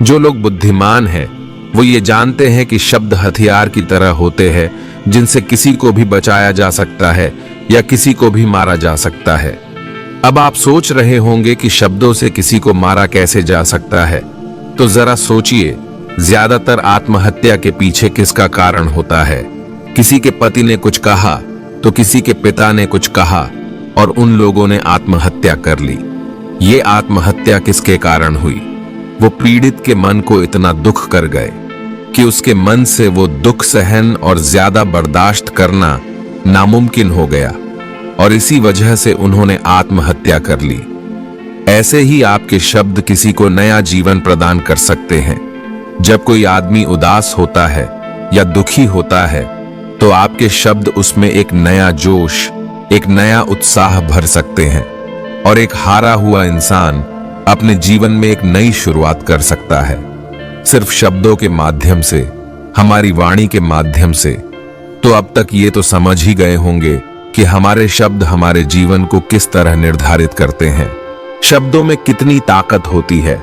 जो लोग बुद्धिमान हैं वो ये जानते हैं कि शब्द हथियार की तरह होते हैं जिनसे किसी को भी बचाया जा सकता है या किसी को भी मारा जा सकता है। अब आप सोच रहे होंगे कि शब्दों से किसी को मारा कैसे जा सकता है, तो जरा सोचिए, ज्यादातर आत्महत्या के पीछे किसका कारण होता है? किसी के पति ने कुछ कहा तो किसी के पिता ने कुछ कहा और उन लोगों ने आत्महत्या कर ली। ये आत्महत्या किसके कारण हुई? वो पीड़ित के मन को इतना दुख कर गए कि उसके मन से वो दुख सहन और ज्यादा बर्दाश्त करना नामुमकिन हो गया और इसी वजह से उन्होंने आत्महत्या कर ली। ऐसे ही आपके शब्द किसी को नया जीवन प्रदान कर सकते हैं। जब कोई आदमी उदास होता है या दुखी होता है तो आपके शब्द उसमें एक नया जोश, एक नया उत्साह भर सकते हैं और एक हारा हुआ इंसान अपने जीवन में एक नई शुरुआत कर सकता है, सिर्फ शब्दों के माध्यम से, हमारी वाणी के माध्यम से। तो अब तक ये तो समझ ही गए होंगे कि हमारे शब्द हमारे जीवन को किस तरह निर्धारित करते हैं। शब्दों में कितनी ताकत होती है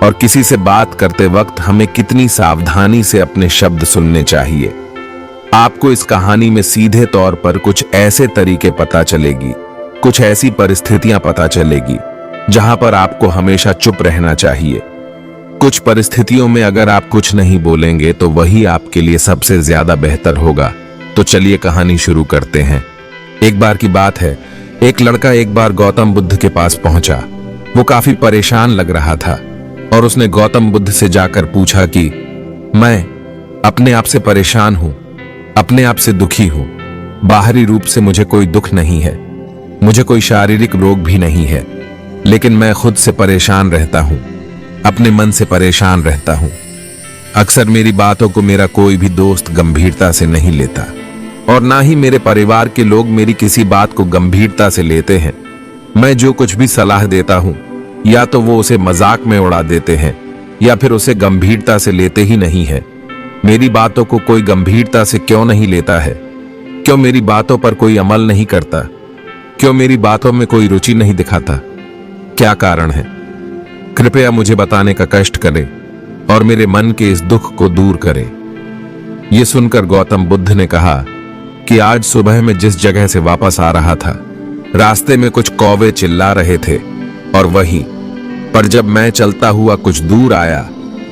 और किसी से बात करते वक्त हमें कितनी सावधानी से अपने शब्द सुनने चाहिए। आपको इस कहानी में सीधे तौर पर कुछ ऐसे तरीके पता चलेगी, कुछ ऐसी परिस्थितियां पता चलेगी जहां पर आपको हमेशा चुप रहना चाहिए। कुछ परिस्थितियों में अगर आप कुछ नहीं बोलेंगे तो वही आपके लिए सबसे ज्यादा बेहतर होगा। तो चलिए कहानी शुरू करते हैं। एक बार की बात है, एक लड़का एक बार गौतम बुद्ध के पास पहुंचा। वो काफी परेशान लग रहा था और उसने गौतम बुद्ध से जाकर पूछा कि मैं अपने आप से परेशान हूं, अपने आप से दुखी हूं। बाहरी रूप से मुझे कोई दुख नहीं है, मुझे कोई शारीरिक रोग भी नहीं है, लेकिन मैं खुद से परेशान रहता हूं, अपने मन से परेशान रहता हूं। अक्सर मेरी बातों को मेरा कोई भी दोस्त गंभीरता से नहीं लेता और ना ही मेरे परिवार के लोग मेरी किसी बात को गंभीरता से लेते हैं। मैं जो कुछ भी सलाह देता हूं या तो वो उसे मजाक में उड़ा देते हैं या फिर उसे गंभीरता से लेते ही नहीं है। मेरी बातों को कोई गंभीरता से क्यों नहीं लेता है? क्यों मेरी बातों पर कोई अमल नहीं करता? क्यों मेरी बातों में कोई रुचि नहीं दिखाता? क्या कारण है? कृपया मुझे बताने का कष्ट करें और मेरे मन के इस दुख को दूर करें। यह सुनकर गौतम बुद्ध ने कहा कि आज सुबह में जिस जगह से वापस आ रहा था, रास्ते में कुछ कौवे चिल्ला रहे थे और वहीं पर जब मैं चलता हुआ कुछ दूर आया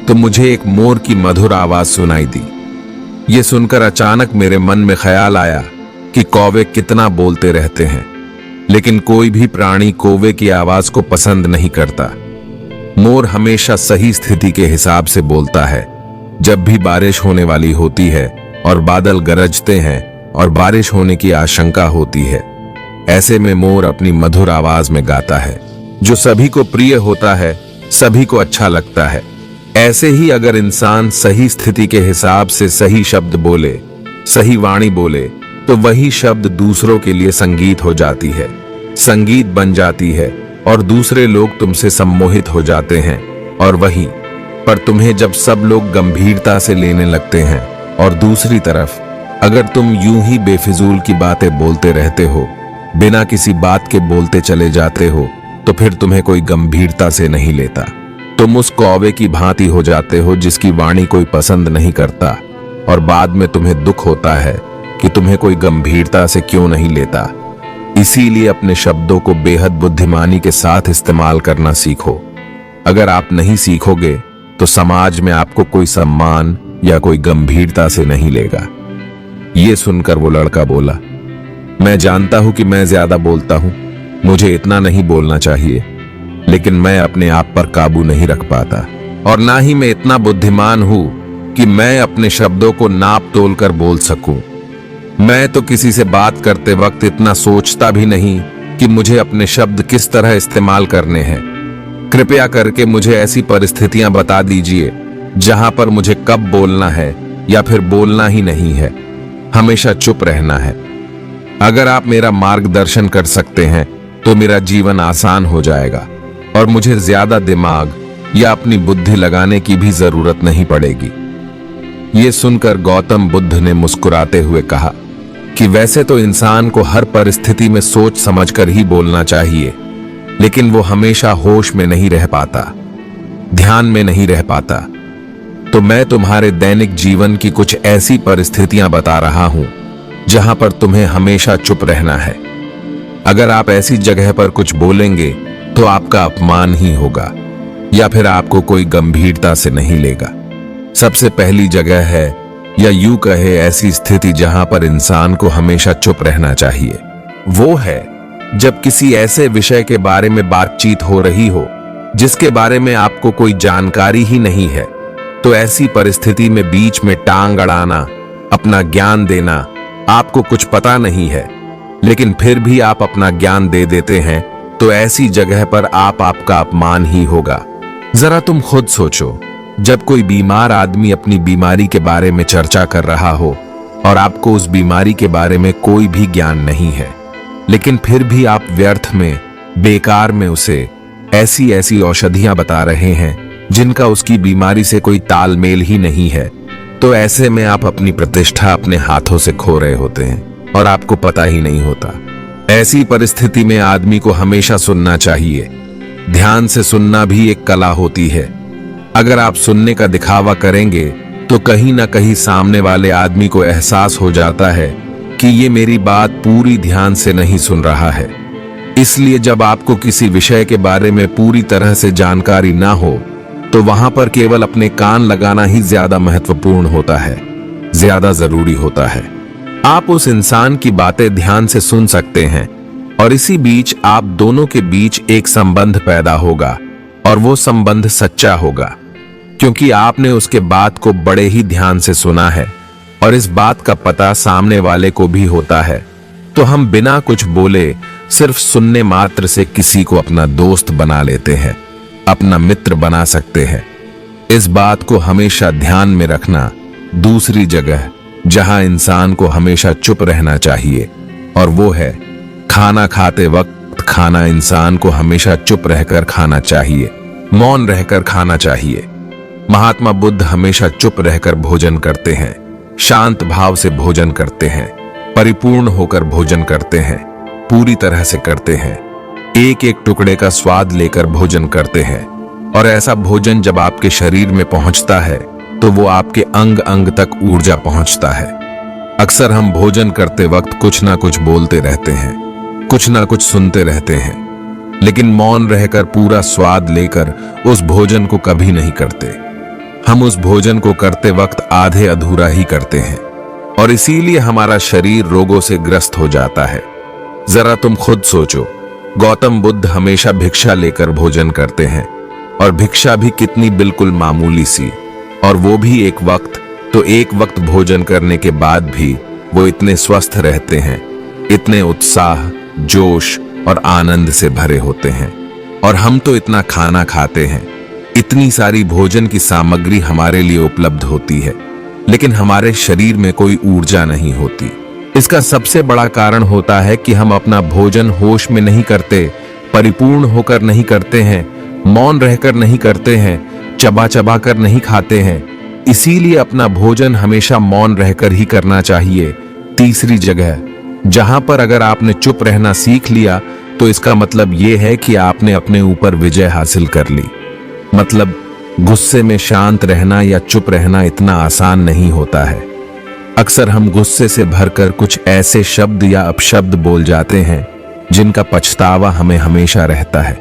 तो मुझे एक मोर की मधुर आवाज सुनाई दी। ये सुनकर अचानक मेरे मन में ख्याल आया कि कौवे कितना बोलते रहते हैं, लेकिन कोई भी प्राणी कौवे की आवाज को पसंद नहीं करता। मोर हमेशा सही स्थिति के हिसाब से बोलता है। जब भी बारिश होने वाली होती है और बादल गरजते हैं और बारिश होने की आशंका होती है, ऐसे में मोर अपनी मधुर आवाज में गाता है, जो सभी को प्रिय होता है, सभी को अच्छा लगता है। ऐसे ही अगर इंसान सही स्थिति के हिसाब से सही शब्द बोले, सही वाणी बोले, तो वही शब्द दूसरों के लिए संगीत हो जाती है, संगीत बन जाती है और दूसरे लोग तुमसे सम्मोहित हो जाते हैं। और वहीं पर तुम्हें जब सब लोग गंभीरता से लेने लगते हैं और दूसरी तरफ अगर तुम यूं ही बेफिजूल की बातें बोलते रहते हो, बिना किसी बात के बोलते चले जाते हो, तो फिर तुम्हें कोई गंभीरता से नहीं लेता। तुम उस कौवे की भांति हो जाते हो जिसकी वाणी कोई पसंद नहीं करता और बाद में तुम्हें दुख होता है कि तुम्हें कोई गंभीरता से क्यों नहीं लेता। इसीलिए अपने शब्दों को बेहद बुद्धिमानी के साथ इस्तेमाल करना सीखो। अगर आप नहीं सीखोगे तो समाज में आपको कोई सम्मान या कोई गंभीरता से नहीं लेगा। ये सुनकर वो लड़का बोला, मैं जानता हूं कि मैं ज्यादा बोलता हूं, मुझे इतना नहीं बोलना चाहिए, लेकिन मैं अपने आप पर काबू नहीं रख पाता और ना ही मैं इतना बुद्धिमान हूं कि मैं अपने शब्दों को नाप तोल कर बोल सकूं। मैं तो किसी से बात करते वक्त इतना सोचता भी नहीं कि मुझे अपने शब्द किस तरह इस्तेमाल करने हैं। कृपया करके मुझे ऐसी परिस्थितियां बता दीजिए जहां पर मुझे कब बोलना है या फिर बोलना ही नहीं है, हमेशा चुप रहना है। अगर आप मेरा मार्गदर्शन कर सकते हैं तो मेरा जीवन आसान हो जाएगा और मुझे ज्यादा दिमाग या अपनी बुद्धि लगाने की भी जरूरत नहीं पड़ेगी। ये सुनकर गौतम बुद्ध ने मुस्कुराते हुए कहा कि वैसे तो इंसान को हर परिस्थिति में सोच समझकर ही बोलना चाहिए, लेकिन वो हमेशा होश में नहीं रह पाता। ध्यान में नहीं रह पाता। तो मैं तुम्हारे दैनिक जीवन की कुछ ऐसी परिस्थितियां बता रहा हूं जहां पर तुम्हें हमेशा चुप रहना है। अगर आप ऐसी जगह पर कुछ बोलेंगे तो आपका अपमान ही होगा या फिर आपको कोई गंभीरता से नहीं लेगा। सबसे पहली जगह है, या यूं कहे ऐसी स्थिति जहां पर इंसान को हमेशा चुप रहना चाहिए, वो है जब किसी ऐसे विषय के बारे में बातचीत हो रही हो जिसके बारे में आपको कोई जानकारी ही नहीं है। तो ऐसी परिस्थिति में बीच में टांग अड़ाना, अपना ज्ञान देना, आपको कुछ पता नहीं है लेकिन फिर भी आप अपना ज्ञान दे देते हैं, तो ऐसी जगह पर आपका अपमान ही होगा। जरा तुम खुद सोचो, जब कोई बीमार आदमी अपनी बीमारी के बारे में चर्चा कर रहा हो और आपको उस बीमारी के बारे में कोई भी ज्ञान नहीं है, लेकिन फिर भी आप व्यर्थ में, बेकार में उसे ऐसी ऐसी औषधियां बता रहे हैं जिनका उसकी बीमारी से कोई तालमेल ही नहीं है, तो ऐसे में आप अपनी प्रतिष्ठा अपने हाथों से खो रहे होते हैं और आपको पता ही नहीं होता। ऐसी परिस्थिति में आदमी को हमेशा सुनना चाहिए। ध्यान से सुनना भी एक कला होती है। अगर आप सुनने का दिखावा करेंगे तो कहीं ना कहीं सामने वाले आदमी को एहसास हो जाता है कि ये मेरी बात पूरी ध्यान से नहीं सुन रहा है। इसलिए जब आपको किसी विषय के बारे में पूरी तरह से जानकारी ना हो तो वहां पर केवल अपने कान लगाना ही ज्यादा महत्वपूर्ण होता है, ज्यादा जरूरी होता है। आप उस इंसान की बातें ध्यान से सुन सकते हैं और इसी बीच आप दोनों के बीच एक संबंध पैदा होगा और वो संबंध सच्चा होगा क्योंकि आपने उसके बात को बड़े ही ध्यान से सुना है और इस बात का पता सामने वाले को भी होता है। तो हम बिना कुछ बोले सिर्फ सुनने मात्र से किसी को अपना दोस्त बना लेते हैं, अपना मित्र बना सकते हैं। इस बात को हमेशा ध्यान में रखना। दूसरी जगह जहां इंसान को हमेशा चुप रहना चाहिए और वो है खाना खाते वक्त खाना इंसान को हमेशा चुप रहकर खाना चाहिए, मौन रहकर खाना चाहिए। महात्मा बुद्ध हमेशा चुप रहकर भोजन करते हैं, शांत भाव से भोजन करते हैं, परिपूर्ण होकर भोजन करते हैं, पूरी तरह से करते हैं, एक एक टुकड़े का स्वाद लेकर भोजन करते हैं। और ऐसा भोजन जब आपके शरीर में पहुंचता है तो वो आपके अंग अंग तक ऊर्जा पहुंचता है। अक्सर हम भोजन करते वक्त कुछ ना कुछ बोलते रहते हैं, कुछ ना कुछ सुनते रहते हैं, लेकिन मौन रहकर पूरा स्वाद लेकर उस भोजन को कभी नहीं करते। हम उस भोजन को करते वक्त आधे अधूरा ही करते हैं और इसीलिए हमारा शरीर रोगों से ग्रस्त हो जाता है। जरा तुम खुद सोचो, गौतम बुद्ध हमेशा भिक्षा लेकर भोजन करते हैं और भिक्षा भी कितनी बिल्कुल मामूली सी, और वो भी एक वक्त। तो एक वक्त भोजन करने के बाद भी वो इतने स्वस्थ रहते हैं, इतने उत्साह, जोश और आनंद से भरे होते हैं। और हम तो इतना खाना खाते हैं, इतनी सारी भोजन की सामग्री हमारे लिए उपलब्ध होती है, लेकिन हमारे शरीर में कोई ऊर्जा नहीं होती। इसका सबसे बड़ा कारण होता है कि हम अपना भोजन होश में नहीं करते, परिपूर्ण होकर नहीं करते हैं, मौन रहकर नहीं करते हैं, चबा चबा कर नहीं खाते हैं। इसीलिए अपना भोजन हमेशा मौन रहकर ही करना चाहिए। तीसरी जगह जहां पर अगर आपने चुप रहना सीख लिया तो इसका मतलब यह है कि आपने अपने ऊपर विजय हासिल कर ली। मतलब गुस्से में शांत रहना या चुप रहना इतना आसान नहीं होता है। अक्सर हम गुस्से से भरकर कुछ ऐसे शब्द या अपशब्द बोल जाते हैं जिनका पछतावा हमें हमेशा रहता है,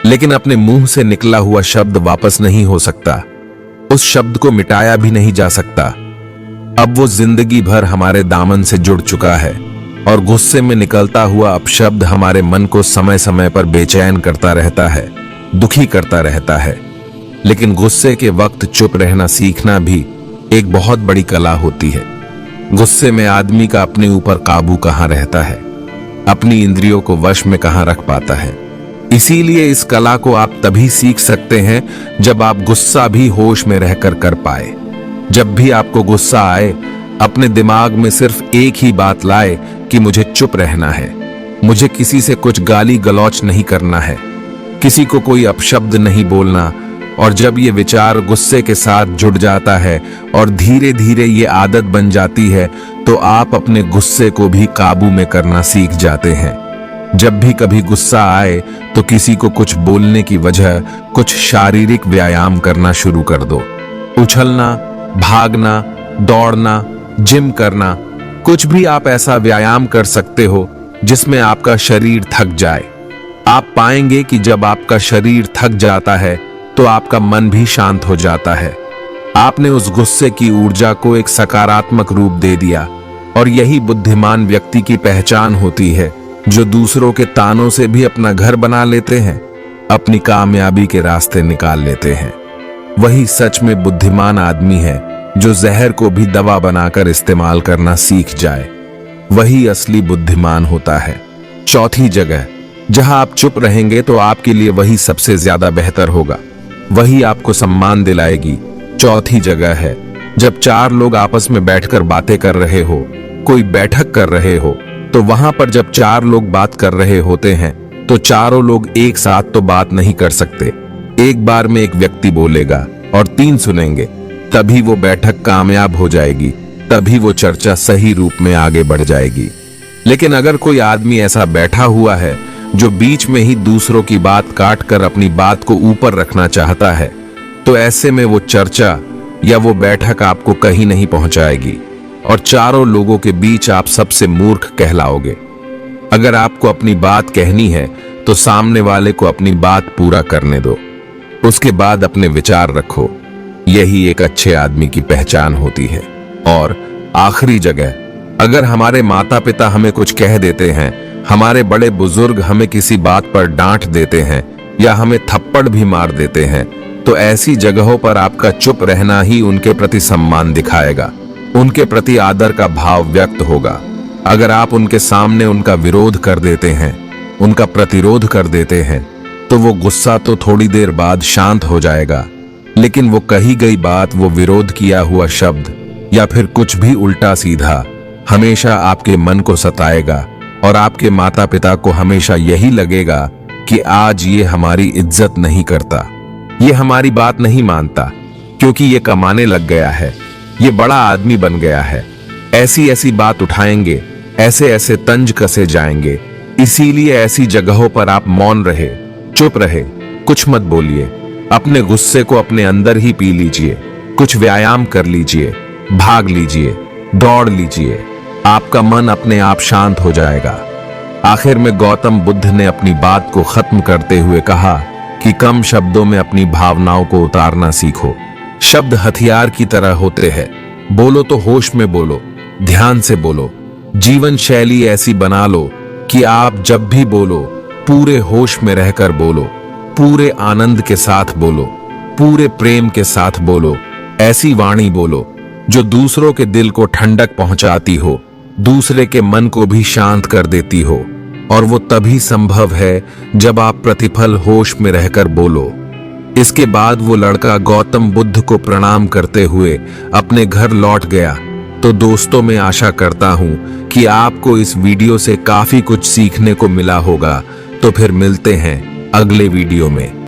लेकिन अपने मुंह से निकला हुआ शब्द वापस नहीं हो सकता, उस शब्द को मिटाया भी नहीं जा सकता। अब वो जिंदगी भर हमारे दामन से जुड़ चुका है और गुस्से में निकलता हुआ अपशब्द हमारे मन को समय समय पर बेचैन करता रहता है, दुखी करता रहता है। लेकिन गुस्से के वक्त चुप रहना सीखना भी एक बहुत बड़ी कला होती है। गुस्से में आदमी का अपने ऊपर काबू कहाँ रहता है, अपनी इंद्रियों को वश में कहाँ रख पाता है। इसीलिए इस कला को आप तभी सीख सकते हैं जब आप गुस्सा भी होश में रहकर कर पाए। जब भी आपको गुस्सा आए, अपने दिमाग में सिर्फ एक ही बात लाए कि मुझे चुप रहना है, मुझे किसी से कुछ गाली गलौच नहीं करना है, किसी को कोई अपशब्द नहीं बोलना। और जब ये विचार गुस्से के साथ जुड़ जाता है और धीरे धीरे ये आदत बन जाती है, तो आप अपने गुस्से को भी काबू में करना सीख जाते हैं। जब भी कभी गुस्सा आए तो किसी को कुछ बोलने की वजह कुछ शारीरिक व्यायाम करना शुरू कर दो। उछलना, भागना, दौड़ना, जिम करना, कुछ भी आप ऐसा व्यायाम कर सकते हो जिसमें आपका शरीर थक जाए। आप पाएंगे कि जब आपका शरीर थक जाता है तो आपका मन भी शांत हो जाता है। आपने उस गुस्से की ऊर्जा को एक सकारात्मक रूप दे दिया और यही बुद्धिमान व्यक्ति की पहचान होती है, जो दूसरों के तानों से भी अपना घर बना लेते हैं, अपनी कामयाबी के रास्ते निकाल लेते हैं। वही सच में बुद्धिमान आदमी है जो जहर को भी दवा बनाकर इस्तेमाल करना सीख जाए। वही असली बुद्धिमान होता है। चौथी जगह, जहां आप चुप रहेंगे तो आपके लिए वही सबसे ज्यादा बेहतर होगा, वही आपको सम्मान दिलाएगी। चौथी जगह है, जब चार लोग आपस में बैठकर बातें कर रहे हो, कोई बैठक कर रहे हो, तो वहां पर जब चार लोग बात कर रहे होते हैं तो चारों लोग एक साथ तो बात नहीं कर सकते। एक बार में एक व्यक्ति बोलेगा और तीन सुनेंगे, तभी वो बैठक कामयाब हो जाएगी, तभी वो चर्चा सही रूप में आगे बढ़ जाएगी। लेकिन अगर कोई आदमी ऐसा बैठा हुआ है जो बीच में ही दूसरों की बात काट कर अपनी बात को ऊपर रखना चाहता है, तो ऐसे में वो चर्चा या वो बैठक आपको कहीं नहीं पहुंचाएगी और चारों लोगों के बीच आप सबसे मूर्ख कहलाओगे। अगर आपको अपनी बात कहनी है तो सामने वाले को अपनी बात पूरा करने दो, उसके बाद अपने विचार रखो। यही एक अच्छे आदमी की पहचान होती है। और आखिरी जगह, अगर हमारे माता पिता हमें कुछ कह देते हैं, हमारे बड़े बुजुर्ग हमें किसी बात पर डांट देते हैं या हमें थप्पड़ भी मार देते हैं, तो ऐसी जगहों पर आपका चुप रहना ही उनके प्रति सम्मान दिखाएगा, उनके प्रति आदर का भाव व्यक्त होगा। अगर आप उनके सामने उनका विरोध कर देते हैं, उनका प्रतिरोध कर देते हैं, तो वो गुस्सा तो थोड़ी देर बाद शांत हो जाएगा, लेकिन वो कही गई बात, वो विरोध किया हुआ शब्द या फिर कुछ भी उल्टा सीधा हमेशा आपके मन को सताएगा और आपके माता पिता को हमेशा यही लगेगा कि आज ये हमारी इज्जत नहीं करता, ये हमारी बात नहीं मानता, क्योंकि ये कमाने लग गया है, ये बड़ा आदमी बन गया है। ऐसी ऐसी बात उठाएंगे, ऐसे ऐसे तंज कसे जाएंगे। इसीलिए ऐसी जगहों पर आप मौन रहे, चुप रहे, कुछ मत बोलिए, अपने गुस्से को अपने अंदर ही पी लीजिए, कुछ व्यायाम कर लीजिए, भाग लीजिए, दौड़ लीजिए, आपका मन अपने आप शांत हो जाएगा। आखिर में गौतम बुद्ध ने अपनी बात को खत्म करते हुए कहा कि कम शब्दों में अपनी भावनाओं को उतारना सीखो। शब्द हथियार की तरह होते हैं, बोलो तो होश में बोलो, ध्यान से बोलो। जीवन शैली ऐसी बना लो कि आप जब भी बोलो पूरे होश में रहकर बोलो, पूरे आनंद के साथ बोलो, पूरे प्रेम के साथ बोलो। ऐसी वाणी बोलो जो दूसरों के दिल को ठंडक पहुंचाती हो, दूसरे के मन को भी शांत कर देती हो, और वो तभी संभव है जब आप प्रतिपल होश में रहकर बोलो। इसके बाद वो लड़का गौतम बुद्ध को प्रणाम करते हुए अपने घर लौट गया। तो दोस्तों, मैं आशा करता हूं कि आपको इस वीडियो से काफी कुछ सीखने को मिला होगा। तो फिर मिलते हैं अगले वीडियो में।